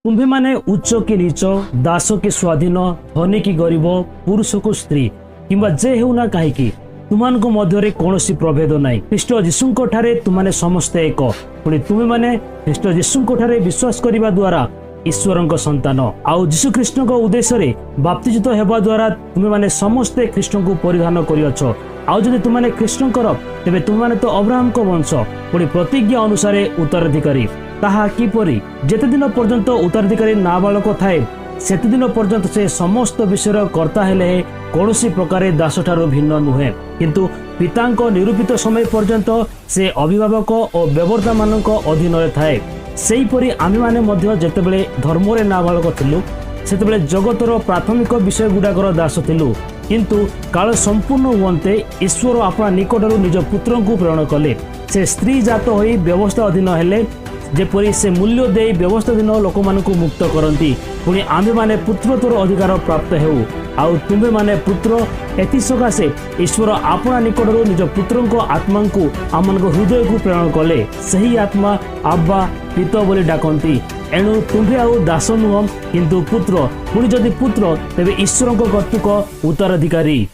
तुम्भे माने उच्च कि नीच, दास कि स्वाधीन, धनी कि गरीब, पुरुष को स्त्री किंबा जे हेउना कहीं तुमको मध्य कौन प्रभेद नाई। ख्रीष्ट जीशुंको ठारे तुमने समस्ते एक। पुणी तुम्हें माने ख्रीष्ट जीशुंको ठारे विश्वास करने द्वारा ईश्वर संतान। आउ जीशु ख्रीष्ट उद्देश्य बाप्तिजित हेबा द्वारा तुम्हें माने समस्ते ख्रीष्ट को परिधान करियछ। आउ जदि तुमने ख्रीष्टकर तेबे तुमने तो अब्राहम को वंश, पुणी प्रतिज्ञा अनुसार उत्तराधिकारी। ताहा किपरि जेते दिन पर्यंत उत्तराधिकारी नाबालक थाए सेते दिन पर्यंत से समस्त विषय कर्ता हेले कौन प्रकार दास ठारू भिन्न नुहे, किंतु पितांको निरूपित समय पर्यंत से अभिभावक और व्यवर्ता मानक अधीन थाए। सेहीपरि आमे माने मध्य जेतेबेले धर्म रे नाबालक थिलु सेतेबेले जगतर प्राथमिक विषय गुडाकर दास थिलु, किंतु काल संपूर्ण हुवन्ते ईश्वर अपना निकटरू निज पुत्र को प्रेरण कले। से स्त्री जात होई व्यवस्था अधीन हेले जेपरी से मूल्य दे व्यवस्थाधीन लोक मानकु मुक्त करती। पुणी आमे माने पुत्रत्वर अधिकार प्राप्त हेउ। आउ तुम्हें माने पुत्र एथि सकाशे ईश्वर अपना निकटरू निज पुत्र को आत्मा को आम हृदय को प्रेरण कले। सही आत्मा आब्बा पिता बोली डाकती। एणु तुम्हें आउ दास नुह किंतु पुत्र, पुणी जदि पुत्र तेबे ईश्वर कर्तृक उत्तराधिकारी।